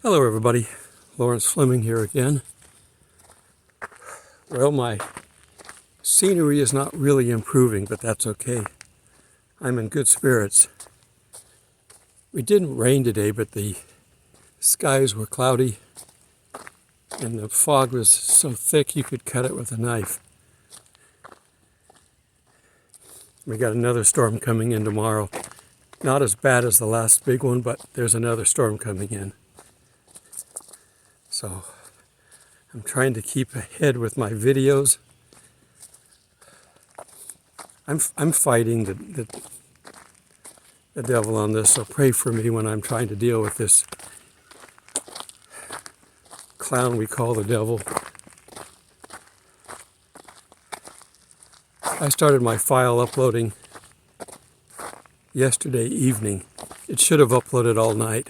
Hello everybody, Thomas Fleming here again. Well, my scenery is not really improving, but that's okay. I'm in good spirits. We didn't rain today, but the skies were cloudy and the fog was so thick you could cut it with a knife. We got another storm coming in tomorrow. Not as bad as the last big one, but there's another storm coming in. So I'm trying to keep ahead with my videos. I'm fighting the devil on this, so pray for me when I'm trying to deal with this clown we call the devil. I started my file uploading yesterday evening. It should have uploaded all night.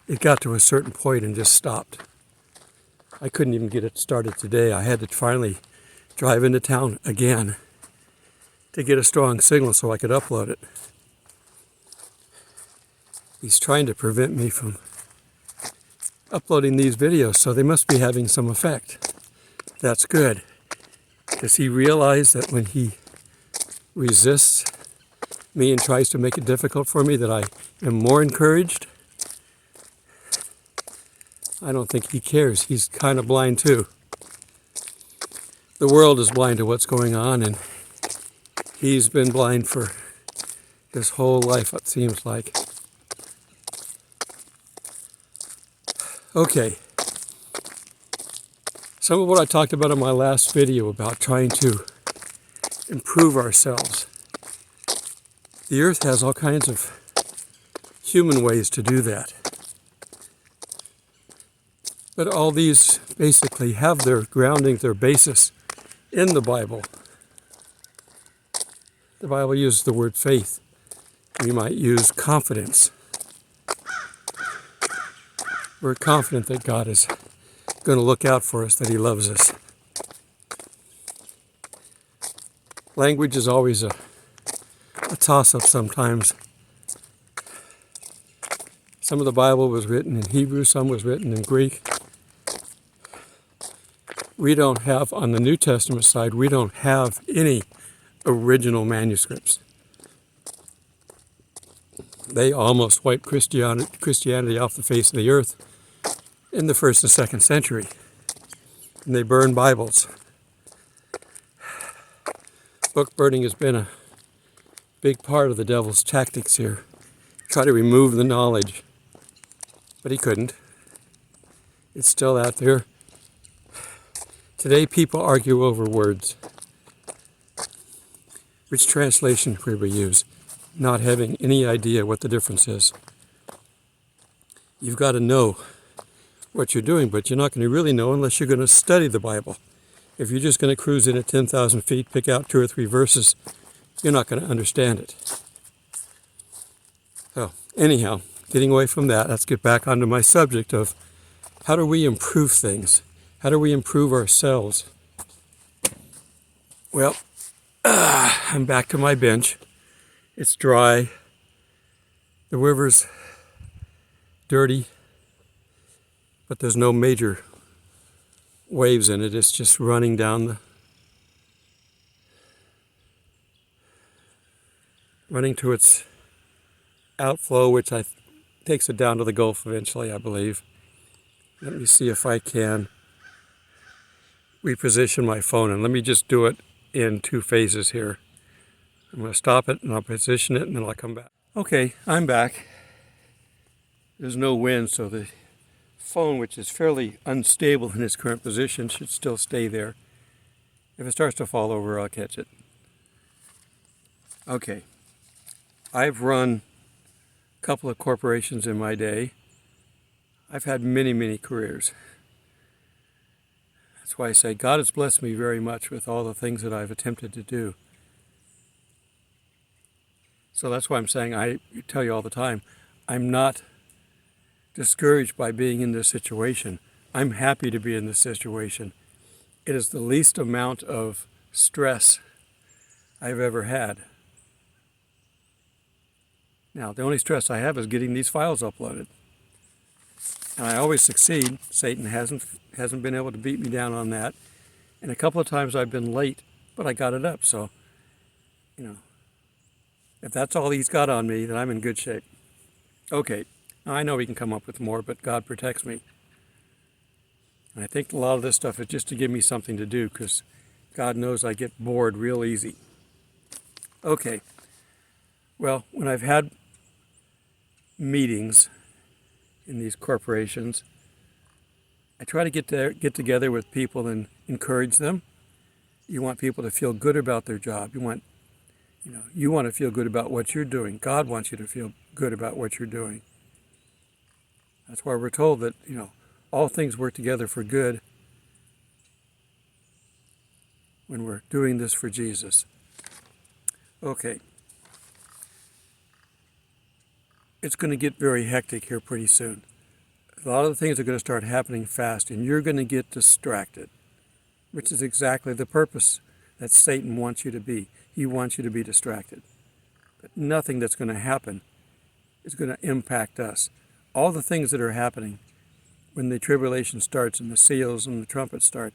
It got to a certain point and just stopped. I couldn't even get it started today. I had to finally drive into town again to get a strong signal so I could upload it. He's trying to prevent me from uploading these videos, so they must be having some effect. That's good. Does he realize that when he resists me and tries to make it difficult for me that I am more encouraged? I don't think he cares. He's kind of blind too. The world is blind to what's going on, and he's been blind for his whole life, it seems like. Okay. Some of what I talked about in my last video about trying to improve ourselves. The earth has all kinds of human ways to do that. But all these basically have their grounding, their basis in the Bible. The Bible uses the word faith. We might use confidence. We're confident that God is going to look out for us, that He loves us. Language is always a toss-up sometimes. Some of the Bible was written in Hebrew, some was written in Greek. We don't have, on the New Testament side, we don't have any original manuscripts. They almost wiped Christianity off the face of the earth in the 1st and 2nd century. And they burned Bibles. Book burning has been a big part of the devil's tactics here. Try to remove the knowledge. But he couldn't. It's still out there. Today people argue over words. Which translation should we use? Not having any idea what the difference is. You've got to know what you're doing, but you're not going to really know unless you're going to study the Bible. If you're just going to cruise in at 10,000 feet, pick out 2 or 3 verses, you're not going to understand it. So, anyhow, getting away from that, let's get back onto my subject of how do we improve things? How do we improve ourselves? Well, I'm back to my bench. It's dry. The river's dirty, but there's no major waves in it. It's just running down running to its outflow, which takes it down to the Gulf eventually, I believe. Let me see if I can reposition my phone, and let me just do it in 2 phases here. I'm going to stop it and I'll position it and then I'll come back. Okay, I'm back. There's no wind, so the phone, which is fairly unstable in its current position, should still stay there. If it starts to fall over, I'll catch it. Okay, I've run a couple of corporations in my day. I've had many, many careers. That's why I say God has blessed me very much with all the things that I've attempted to do. So that's why I'm saying, I tell you all the time, I'm not discouraged by being in this situation. I'm happy to be in this situation. It is the least amount of stress I've ever had. Now, the only stress I have is getting these files uploaded. And I always succeed. Satan hasn't been able to beat me down on that. And a couple of times I've been late, but I got it up. So, if that's all he's got on me, then I'm in good shape. Okay, now I know he can come up with more, but God protects me. And I think a lot of this stuff is just to give me something to do, because God knows I get bored real easy. Okay, well, when I've had meetings in these corporations, I try to get together with people and encourage them. You want people to feel good about their job. You want to feel good about what you're doing. God wants you to feel good about what you're doing. That's why we're told that, all things work together for good when we're doing this for Jesus. Okay. It's going to get very hectic here pretty soon. A lot of the things are going to start happening fast, and you're going to get distracted, which is exactly the purpose that Satan wants you to be. He wants you to be distracted. But nothing that's going to happen is going to impact us. All the things that are happening when the tribulation starts and the seals and the trumpets start,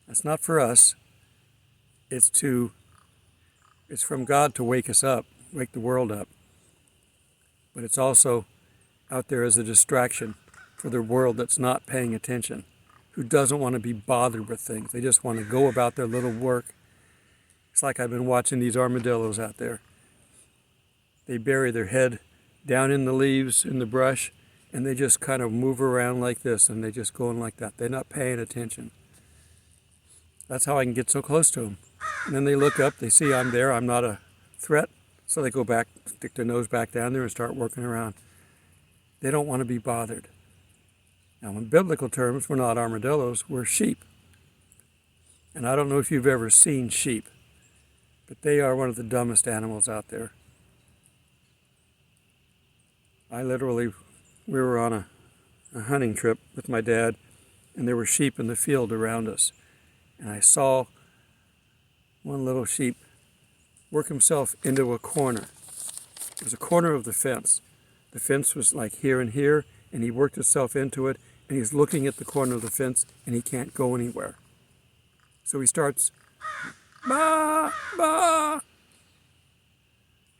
that's not for us. It's from God to wake us up, wake the world up. But it's also out there as a distraction for the world that's not paying attention, who doesn't want to be bothered with things. They just want to go about their little work. It's like I've been watching these armadillos out there. They bury their head down in the leaves, in the brush, and they just kind of move around like this, and they just go in like that. They're not paying attention. That's how I can get so close to them. And then they look up, they see I'm there, I'm not a threat, so they go back, stick their nose back down there and start working around. They don't want to be bothered. Now, in biblical terms, we're not armadillos, we're sheep. And I don't know if you've ever seen sheep, but they are one of the dumbest animals out there. We were on a hunting trip with my dad, and there were sheep in the field around us. And I saw one little sheep work himself into a corner. It was a corner of the fence. The fence was like here and here, and he worked himself into it, and he's looking at the corner of the fence, and he can't go anywhere. So he starts, "Bah, bah!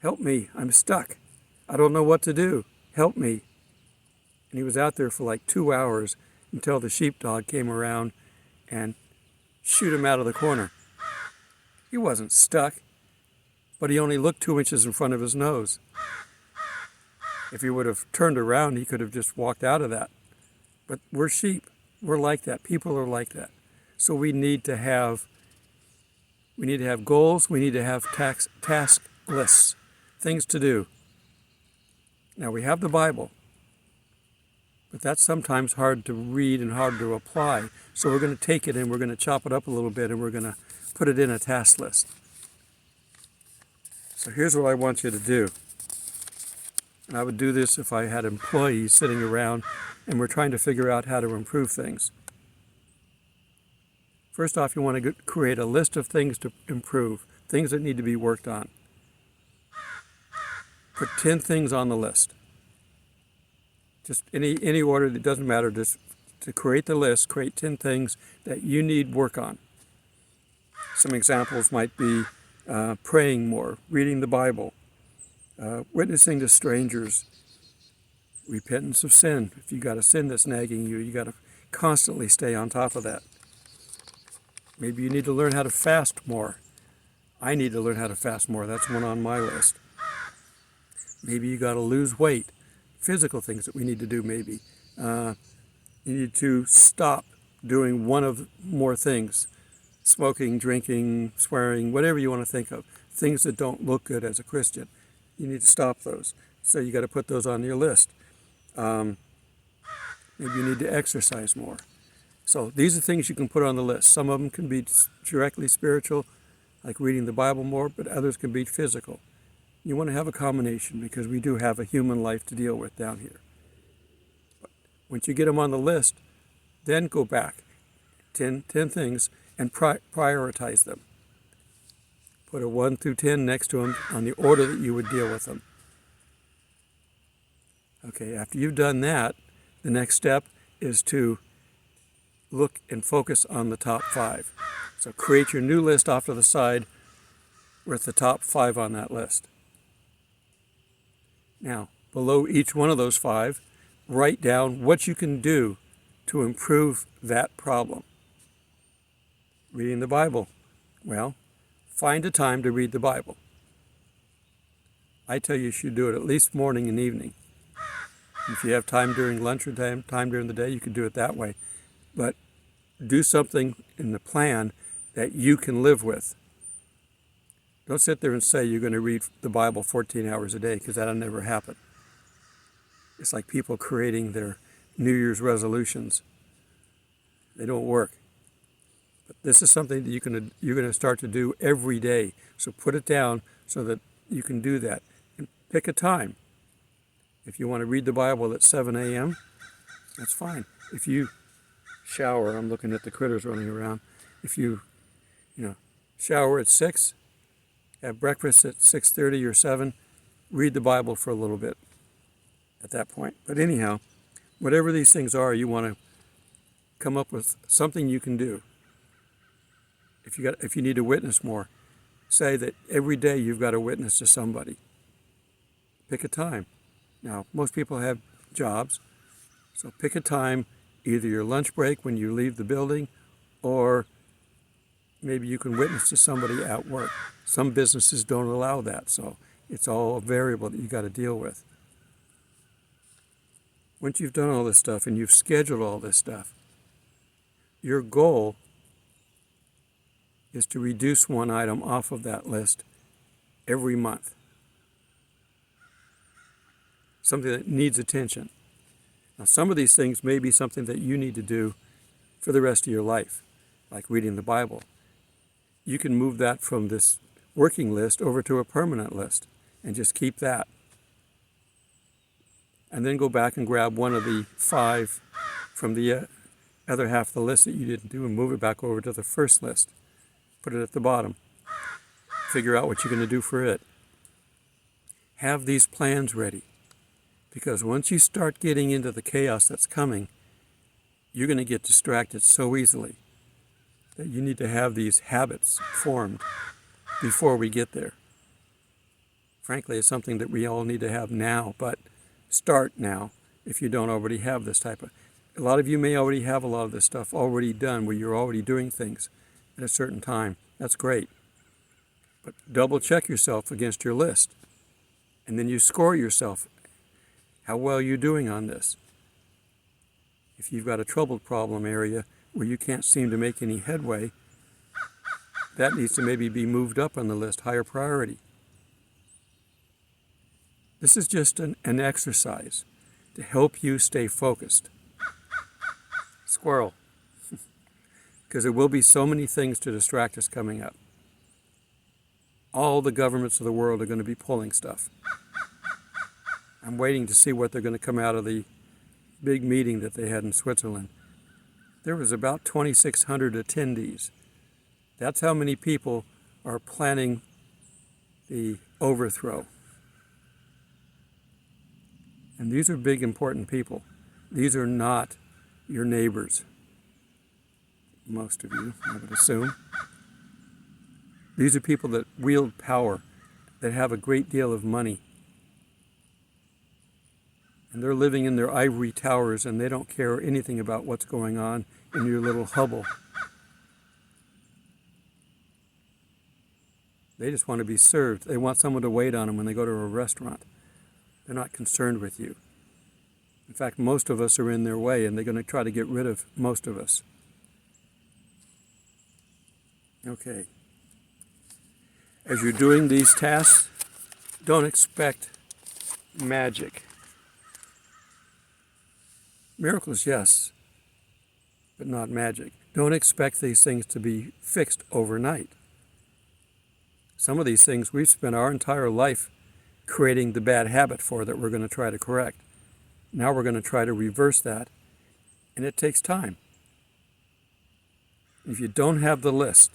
Help me, I'm stuck. I don't know what to do. Help me." And he was out there for like 2 hours until the sheepdog came around and shoot him out of the corner. He wasn't stuck, but he only looked 2 inches in front of his nose. If he would have turned around, he could have just walked out of that. But we're sheep. We're like that. People are like that. So we need to have goals. We need to have task lists, things to do. Now, we have the Bible, but that's sometimes hard to read and hard to apply. So we're going to take it and we're going to chop it up a little bit and we're going to put it in a task list. So here's what I want you to do. And I would do this if I had employees sitting around and we're trying to figure out how to improve things. First off, you want to create a list of things to improve, things that need to be worked on. Put 10 things on the list. Just any order, that doesn't matter. Just to create the list, create 10 things that you need work on. Some examples might be praying more, reading the Bible, witnessing to strangers, repentance of sin. If you got a sin that's nagging you, you got to constantly stay on top of that. Maybe you need to learn how to fast more. I need to learn how to fast more. That's one on my list. Maybe you got to lose weight. Physical things that we need to do, maybe. You need to stop doing one of more things. Smoking, drinking, swearing, whatever you want to think of. Things that don't look good as a Christian. You need to stop those. So you got to put those on your list. Maybe you need to exercise more. So these are things you can put on the list. Some of them can be directly spiritual, like reading the Bible more, but others can be physical. You want to have a combination because we do have a human life to deal with down here. But once you get them on the list, then go back, 10 things, and prioritize them. Put a 1 through 10 next to them on the order that you would deal with them. Okay, after you've done that, The next step is to look and focus on the top 5. So create your new list off to the side with the top 5 on that list. Now, below each one of those 5, write down what you can do to improve that problem. Reading the Bible. Well, find a time to read the Bible. I tell you should do it at least morning and evening. If you have time during lunch or time during the day, you can do it that way. But do something in the plan that you can live with. Don't sit there and say you're going to read the Bible 14 hours a day, because that'll never happen. It's like people creating their New Year's resolutions. They don't work. But this is something that you're going to start to do every day. So put it down so that you can do that. And pick a time. If you want to read the Bible at 7 a.m., that's fine. If you shower, I'm looking at the critters running around. If you shower at 6, have breakfast at 6:30 or 7, read the Bible for a little bit at that point. But anyhow, whatever these things are, you want to come up with something you can do. If you need to witness more, say that every day you've got to witness to somebody. Pick a time. Now, most people have jobs, so pick a time, either your lunch break when you leave the building, or maybe you can witness to somebody at work. Some businesses don't allow that, so it's all a variable that you got to deal with. Once you've done all this stuff and you've scheduled all this stuff, your goal is to reduce one item off of that list every month. Something that needs attention. Now, some of these things may be something that you need to do for the rest of your life, like reading the Bible. You can move that from this working list over to a permanent list and just keep that. And then go back and grab one of the 5 from the other half of the list that you didn't do and move it back over to the first list. Put it at the bottom. Figure out what you're going to do for it. Have these plans ready. Because once you start getting into the chaos that's coming, you're going to get distracted so easily that you need to have these habits formed before we get there. Frankly, it's something that we all need to have now, but start now if you don't already have this type of... A lot of you may already have a lot of this stuff already done, where you're already doing things at a certain time. That's great. But double check yourself against your list. And then you score yourself. How well you're doing on this. If you've got a troubled problem area where you can't seem to make any headway, that needs to maybe be moved up on the list, higher priority. This is just an exercise to help you stay focused. Squirrel. Because there will be so many things to distract us coming up. All the governments of the world are going to be pulling stuff. I'm waiting to see what they're going to come out of the big meeting that they had in Switzerland. There was about 2,600 attendees. That's how many people are planning the overthrow. And these are big, important people. These are not your neighbors. Most of you, I would assume. These are people that wield power, that have a great deal of money. And they're living in their ivory towers, and they don't care anything about what's going on in your little hovel. They just want to be served. They want someone to wait on them when they go to a restaurant. They're not concerned with you. In fact, most of us are in their way, and they're going to try to get rid of most of us. Okay. As you're doing these tasks, don't expect magic. Miracles, yes, but not magic. Don't expect these things to be fixed overnight. Some of these things we've spent our entire life creating the bad habit for that we're going to try to correct. Now we're going to try to reverse that, and it takes time. If you don't have the list,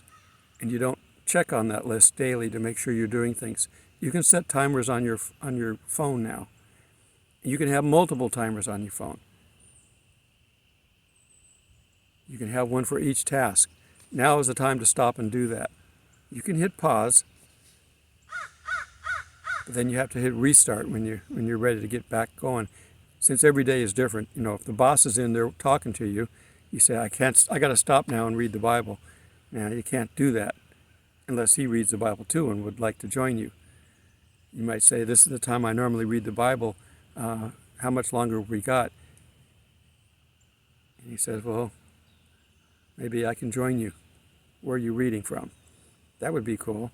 and you don't check on that list daily to make sure you're doing things, you can set timers on your phone now. You can have multiple timers on your phone. You can have one for each task. Now is the time to stop and do that. You can hit pause, but then you have to hit restart when you're ready to get back going. Since every day is different, if the boss is in there talking to you, you say, I got to stop now and read the Bible. Now you can't do that unless he reads the Bible too and would like to join you. You might say, this is the time I normally read the Bible. How much longer have we got? And he says, well, maybe I can join you. Where are you reading from? That would be cool.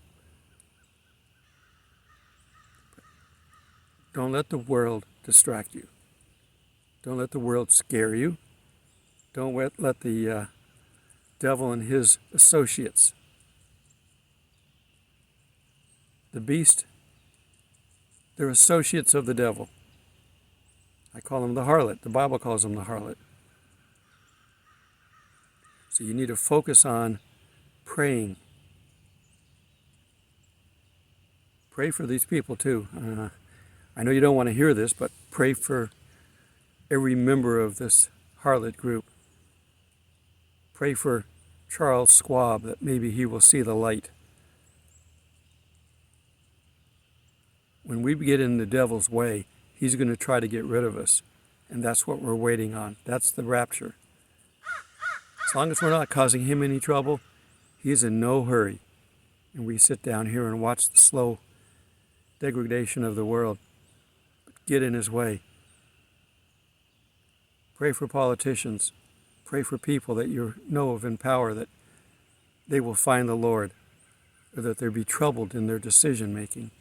Don't let the world distract you. Don't let the world scare you. Don't let the devil and his associates, the beast, they're associates of the devil. I call them the harlot. The Bible calls them the harlot. So you need to focus on praying. Pray for these people too. I know you don't want to hear this, but pray for every member of this harlot group. Pray for Charles Schwab that maybe he will see the light. When we get in the devil's way, he's going to try to get rid of us. And that's what we're waiting on. That's the rapture. As long as we're not causing him any trouble, he's in no hurry. And we sit down here and watch the slow degradation of the world. Get in his way. Pray for politicians. Pray for people that you know of in power, that they will find the Lord, or that they be troubled in their decision making.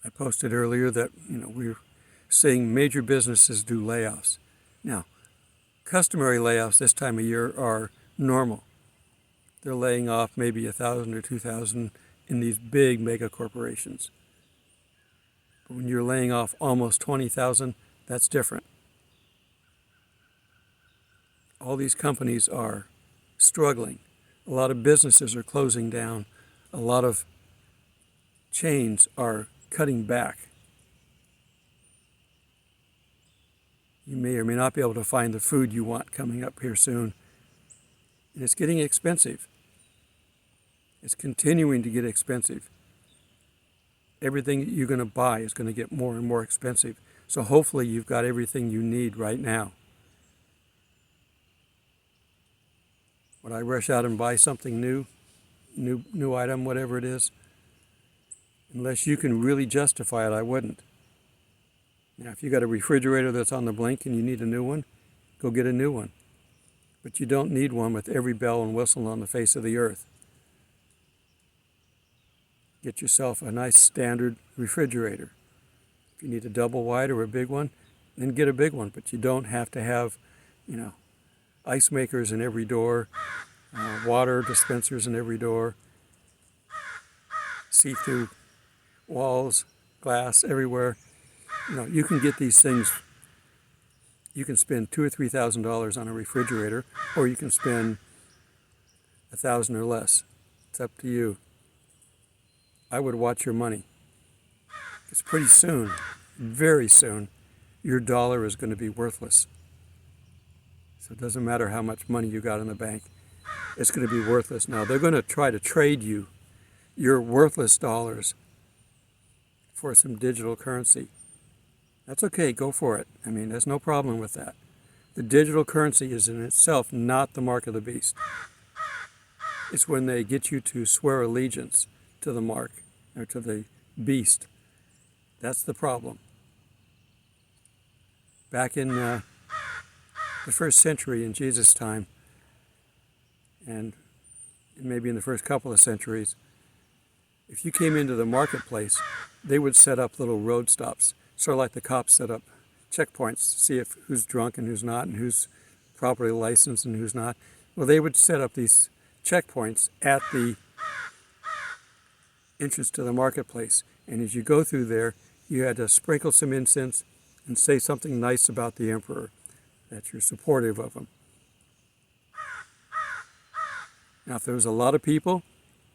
I posted earlier that we're seeing major businesses do layoffs. Now, customary layoffs this time of year are normal. They're laying off maybe 1,000 or 2,000 in these big mega corporations. But when you're laying off almost 20,000, that's different. All these companies are struggling. A lot of businesses are closing down. A lot of chains are cutting back. You may or may not be able to find the food you want coming up here soon. And it's getting expensive. It's continuing to get expensive. Everything that you're going to buy is going to get more and more expensive. So hopefully you've got everything you need right now. Would I rush out and buy something new item, whatever it is? Unless you can really justify it, I wouldn't. Now, if you got a refrigerator that's on the blink and you need a new one, go get a new one. But you don't need one with every bell and whistle on the face of the earth. Get yourself a nice standard refrigerator. If you need a double wide or a big one, then get a big one. But you don't have to have, ice makers in every door, water dispensers in every door, see-through walls, glass everywhere. You can get these things. You can spend $2,000 or $3,000 on a refrigerator, or you can spend $1,000 or less. It's up to you. I would watch your money. Because pretty soon, very soon, your dollar is going to be worthless. So it doesn't matter how much money you got in the bank. It's going to be worthless. Now, they're going to try to trade you your worthless dollars for some digital currency. That's okay, go for it. There's no problem with that. The digital currency is in itself not the mark of the beast. It's when they get you to swear allegiance to the mark, or to the beast. That's the problem. Back in the first century in Jesus' time, and maybe in the first couple of centuries, if you came into the marketplace, they would set up little road stops, sort of like the cops set up checkpoints to see who's drunk and who's not, and who's properly licensed and who's not. Well, they would set up these checkpoints at the entrance to the marketplace. And as you go through there, you had to sprinkle some incense and say something nice about the emperor, that you're supportive of him. Now, if there was a lot of people,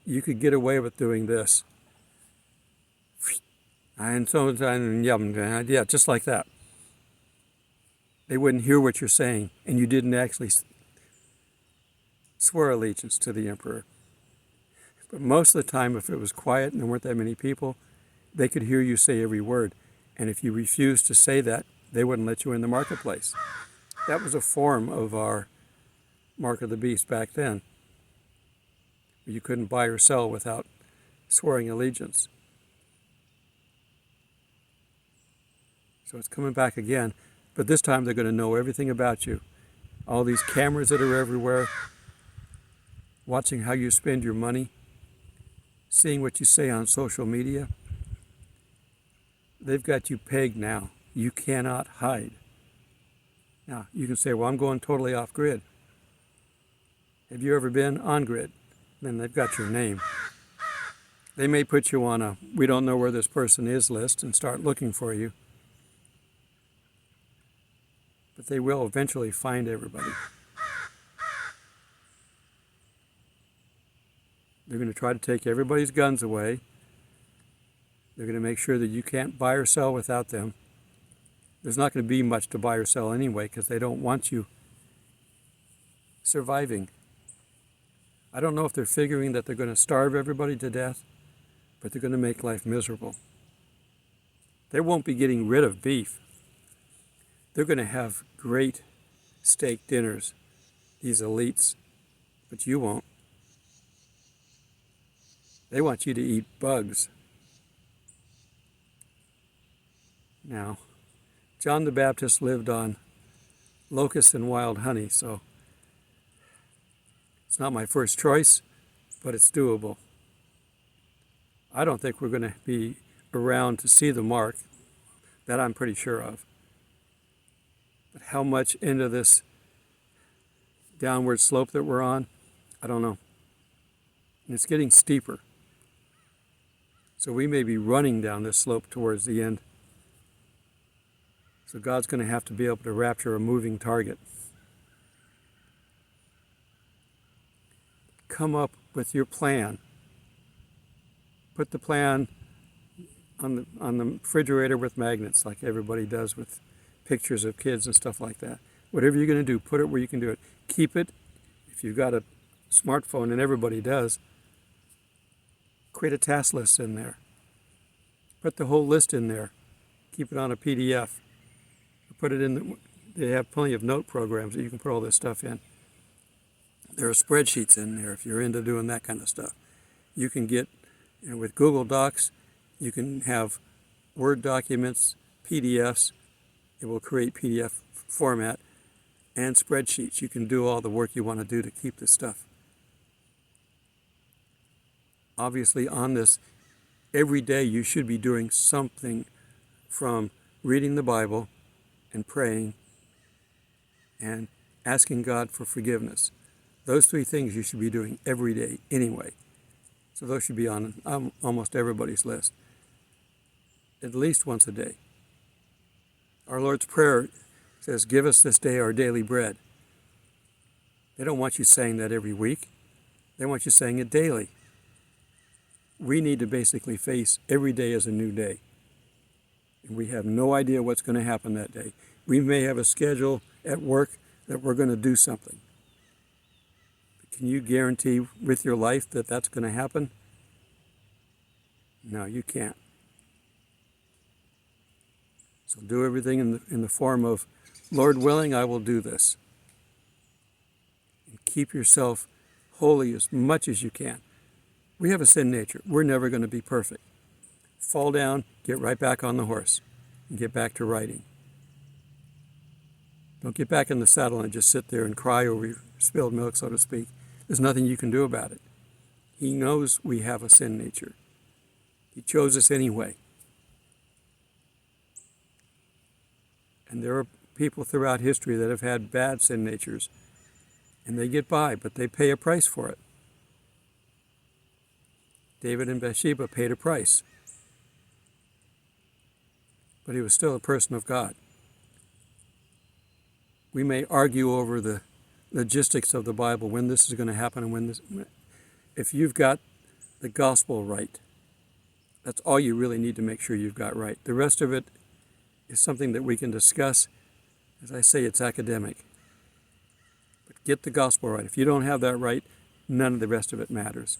you could get away with doing this. And so, yeah, just like that. They wouldn't hear what you're saying, and you didn't actually swear allegiance to the emperor. But most of the time, if it was quiet and there weren't that many people, they could hear you say every word. And if you refused to say that, they wouldn't let you in the marketplace. That was a form of our mark of the beast back then. You couldn't buy or sell without swearing allegiance. So it's coming back again, but this time they're going to know everything about you. All these cameras that are everywhere, watching how you spend your money, seeing what you say on social media. They've got you pegged now. You cannot hide. Now, you can say, well, I'm going totally off grid. Have you ever been on grid? Then they've got your name. They may put you on a "we don't know where this person is" list and start looking for you. But they will eventually find everybody. They're going to try to take everybody's guns away. They're going to make sure that you can't buy or sell without them. There's not going to be much to buy or sell anyway because they don't want you surviving. I don't know if they're figuring that they're going to starve everybody to death, but they're going to make life miserable. They won't be getting rid of beef. They're going to have great steak dinners, these elites, but you won't. They want you to eat bugs. Now, John the Baptist lived on locusts and wild honey, so it's not my first choice, but it's doable. I don't think we're going to be around to see the mark. That I'm pretty sure of. But how much into this downward slope that we're on, I don't know. And it's getting steeper. So we may be running down this slope towards the end. So God's going to have to be able to rapture a moving target. Come up with your plan. Put the plan on the refrigerator with magnets like everybody does with pictures of kids and stuff like that. Whatever you're going to do, put it where you can do it. Keep it. If you've got a smartphone, and everybody does, create a task list in there. Put the whole list in there. Keep it on a PDF. Put it in they have plenty of note programs that you can put all this stuff in. There are spreadsheets in there if you're into doing that kind of stuff. You can get, with Google Docs, you can have Word documents, PDFs. It will create PDF format and spreadsheets. You can do all the work you want to do to keep this stuff. Obviously, on this, every day you should be doing something from reading the Bible and praying and asking God for forgiveness. Those three things you should be doing every day anyway. So those should be on almost everybody's list. At least once a day. Our Lord's Prayer says, "Give us this day our daily bread." They don't want you saying that every week. They want you saying it daily. We need to basically face every day as a new day. And we have no idea what's going to happen that day. We may have a schedule at work that we're going to do something. But can you guarantee with your life that that's going to happen? No, you can't. So do everything in the form of, Lord willing, I will do this. And keep yourself holy as much as you can. We have a sin nature. We're never going to be perfect. Fall down, get right back on the horse, and get back to riding. Don't get back in the saddle and just sit there and cry over your spilled milk, so to speak. There's nothing you can do about it. He knows we have a sin nature. He chose us anyway. And there are people throughout history that have had bad sin natures, and they get by, but they pay a price for it. David and Bathsheba paid a price, but he was still a person of God. We may argue over the logistics of the Bible, when this is going to happen and when this. If you've got the gospel right, that's all you really need to make sure you've got right. The rest of it is something that we can discuss As I say, it's academic. But get the gospel right. If you don't have that right, none of the rest of it matters.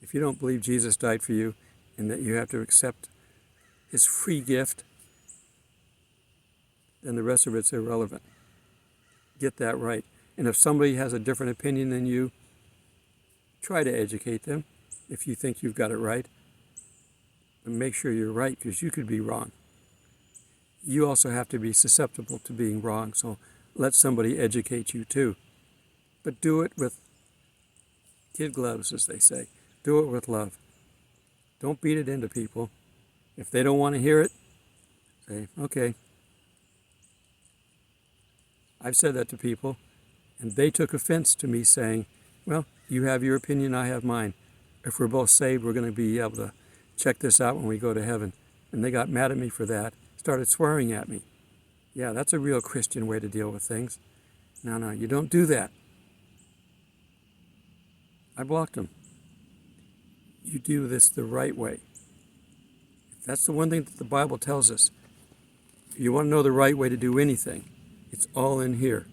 If you don't believe Jesus died for you and that you have to accept his free gift, then the rest of it's irrelevant. Get that right. And if somebody has a different opinion than you, try to educate them if you think you've got it right. But make sure you're right, because you could be wrong. You also have to be susceptible to being wrong, so let somebody educate you too. But do it with kid gloves, as they say. Do it with love. Don't beat it into people. If they don't want to hear it, say, okay. I've said that to people, and they took offense to me saying, well, you have your opinion, I have mine. If we're both saved, we're going to be able to check this out when we go to heaven. And they got mad at me for that, started swearing at me. Yeah, that's a real Christian way to deal with things. No, you don't do that. I blocked them. You do this the right way. That's the one thing that the Bible tells us. If you want to know the right way to do anything, it's all in here.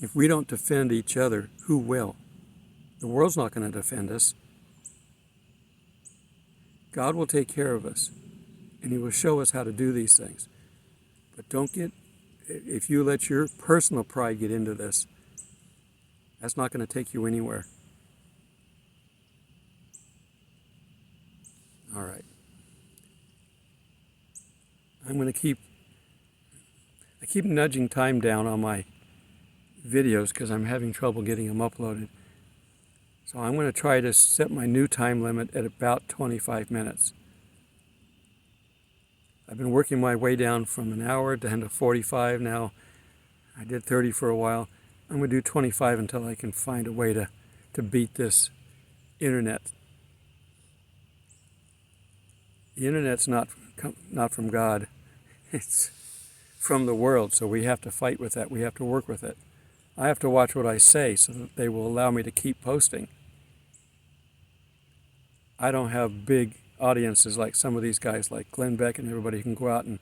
If we don't defend each other, who will? The world's not going to defend us. God will take care of us, and he will show us how to do these things. But if you let your personal pride get into this, that's not going to take you anywhere. All right. I'm going to keep nudging time down on my videos because I'm having trouble getting them uploaded. So I'm going to try to set my new time limit at about 25 minutes. I've been working my way down from an hour down to 45 now. I did 30 for a while. I'm going to do 25 until I can find a way to beat this internet. The internet's not from God. It's from the world, so we have to fight with that. We have to work with it. I have to watch what I say so that they will allow me to keep posting. I don't have big audiences like some of these guys like Glenn Beck and everybody who can go out and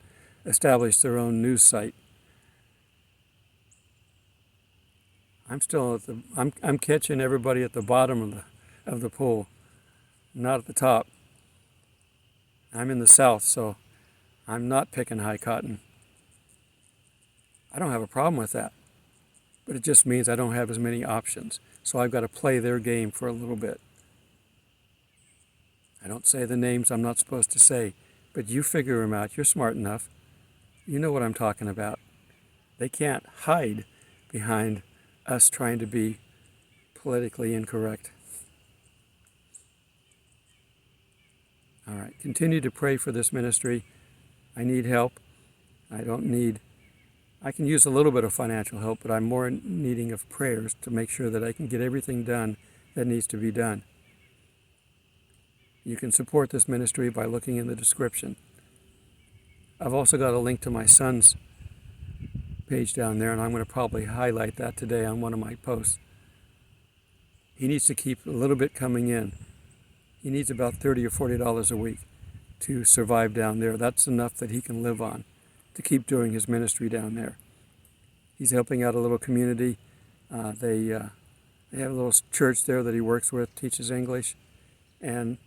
establish their own news site. I'm catching everybody at the bottom of the pool, not at the top. I'm in the south, so I'm not picking high cotton. I don't have a problem with that. But it just means I don't have as many options. So I've got to play their game for a little bit. I don't say the names I'm not supposed to say, but you figure them out. You're smart enough. You know what I'm talking about. They can't hide behind us trying to be politically incorrect. All right, continue to pray for this ministry. I need help. I can use a little bit of financial help, but I'm more needing of prayers to make sure that I can get everything done that needs to be done. You can support this ministry by looking in the description. I've also got a link to my son's page down there, and I'm going to probably highlight that today on one of my posts. He needs to keep a little bit coming in. He needs about $30 or $40 a week to survive down there. That's enough that he can live on to keep doing his ministry down there. He's helping out a little community. They have a little church there that he works with, teaches English, and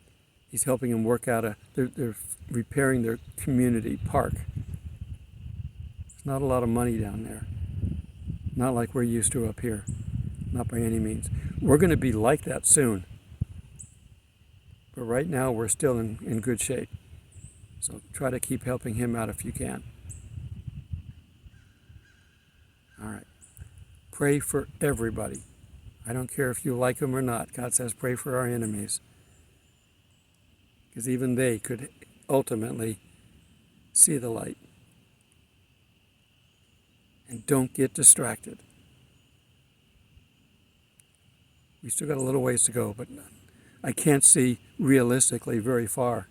he's helping them work out they're repairing their community park. There's not a lot of money down there. Not like we're used to up here. Not by any means. We're going to be like that soon. But right now we're still in good shape. So try to keep helping him out if you can. All right. Pray for everybody. I don't care if you like them or not. God says pray for our enemies. Because even they could ultimately see the light. And don't get distracted. We still got a little ways to go, but I can't see realistically very far.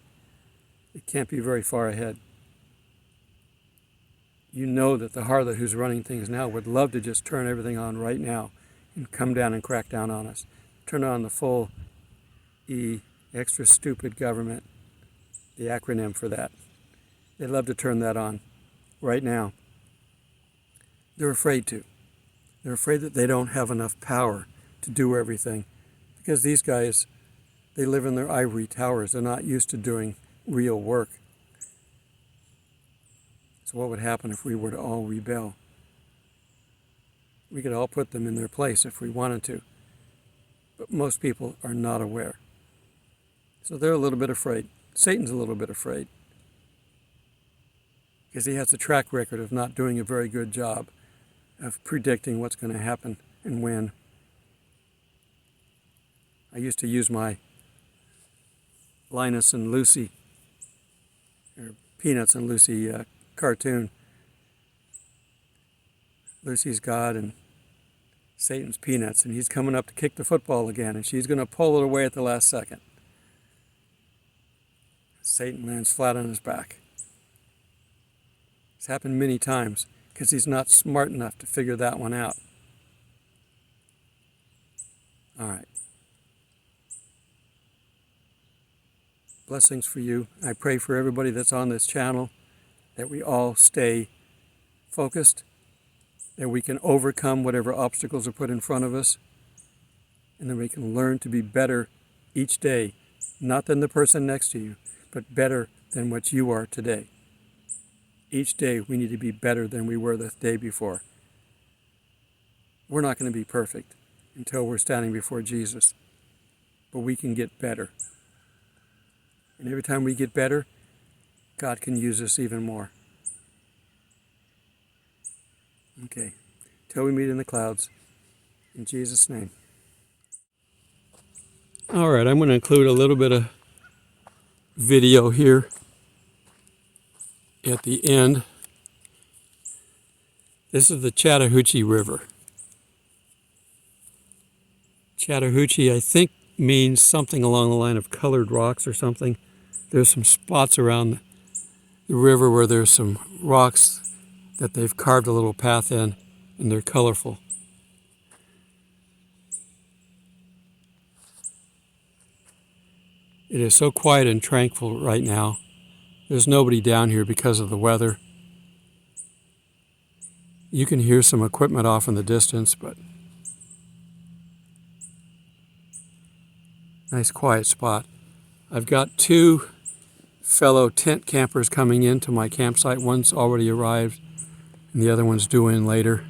It can't be very far ahead. You know that the harlot who's running things now would love to just turn everything on right now and come down and crack down on us. Turn on the full extra stupid government, the acronym for that. They love to turn that on right now. They're afraid to. They're afraid that they don't have enough power to do everything. Because these guys, they live in their ivory towers. They're not used to doing real work. So what would happen if we were to all rebel? We could all put them in their place if we wanted to. But most people are not aware. So they're a little bit afraid. Satan's a little bit afraid. Because he has a track record of not doing a very good job of predicting what's going to happen and when. I used to use my Linus and Lucy, or Peanuts and Lucy cartoon. Lucy's God and Satan's Peanuts, and he's coming up to kick the football again, and she's going to pull it away at the last second. Satan lands flat on his back. It's happened many times because he's not smart enough to figure that one out. All right. Blessings for you. I pray for everybody that's on this channel that we all stay focused, that we can overcome whatever obstacles are put in front of us, and that we can learn to be better each day, not than the person next to you, but better than what you are today. Each day we need to be better than we were the day before. We're not going to be perfect until we're standing before Jesus, but we can get better. And every time we get better, God can use us even more. Okay, till we meet in the clouds, in Jesus' name. All right, I'm going to include a little bit of video here at the end. This is the Chattahoochee River. Chattahoochee, I think, means something along the line of colored rocks or something. There's some spots around the river where there's some rocks that they've carved a little path in, and they're colorful. It is so quiet and tranquil right now. There's nobody down here because of the weather. You can hear some equipment off in the distance, but nice quiet spot. I've got two fellow tent campers coming into my campsite. One's already arrived, and the other one's due in later.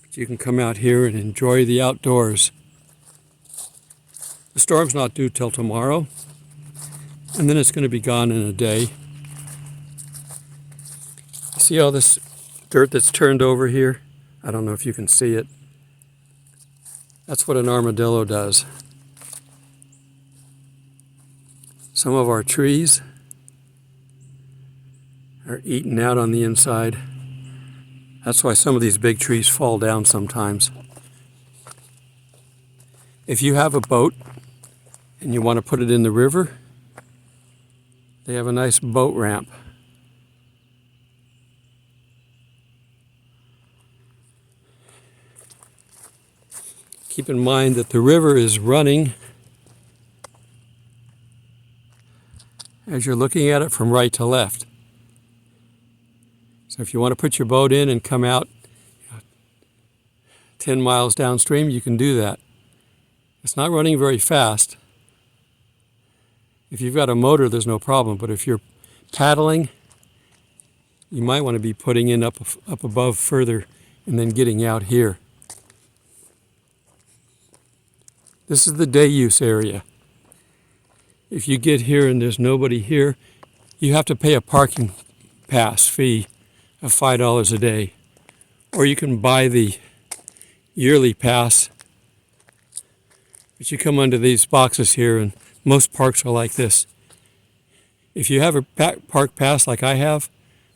But you can come out here and enjoy the outdoors. The storm's not due till tomorrow, and then it's going to be gone in a day. See all this dirt that's turned over here? I don't know if you can see it. That's what an armadillo does. Some of our trees are eaten out on the inside. That's why some of these big trees fall down sometimes. If you have a boat and you want to put it in the river, they have a nice boat ramp. Keep in mind that the river is running as you're looking at it from right to left. So if you want to put your boat in and come out 10 miles downstream, you can do that. It's not running very fast. If you've got a motor, there's no problem, but if you're paddling, you might want to be putting in up above further and then getting out here. This is the day use area. If you get here and there's nobody here, you have to pay a parking pass fee of $5 a day. Or you can buy the yearly pass. But you come under these boxes here, and most parks are like this. If you have a park pass like I have,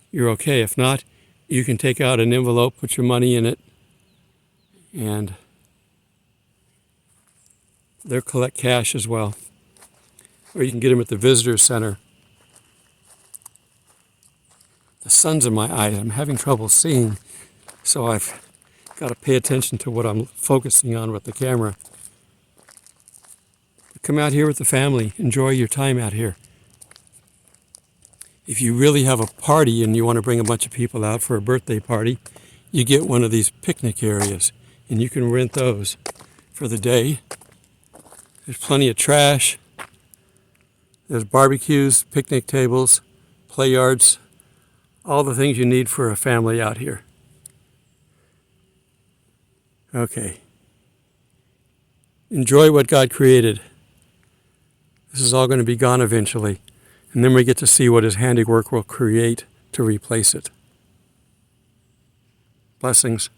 you're okay. If not, you can take out an envelope, put your money in it, and they'll collect cash as well. Or you can get them at the visitor center. The sun's in my eyes. I'm having trouble seeing, so I've got to pay attention to what I'm focusing on with the camera. Come out here with the family. Enjoy your time out here. If you really have a party and you want to bring a bunch of people out for a birthday party, you get one of these picnic areas, and you can rent those for the day. There's plenty of trash. There's barbecues, picnic tables, play yards, all the things you need for a family out here. Okay. Enjoy what God created. This is all going to be gone eventually, and then we get to see what His handiwork will create to replace it. Blessings.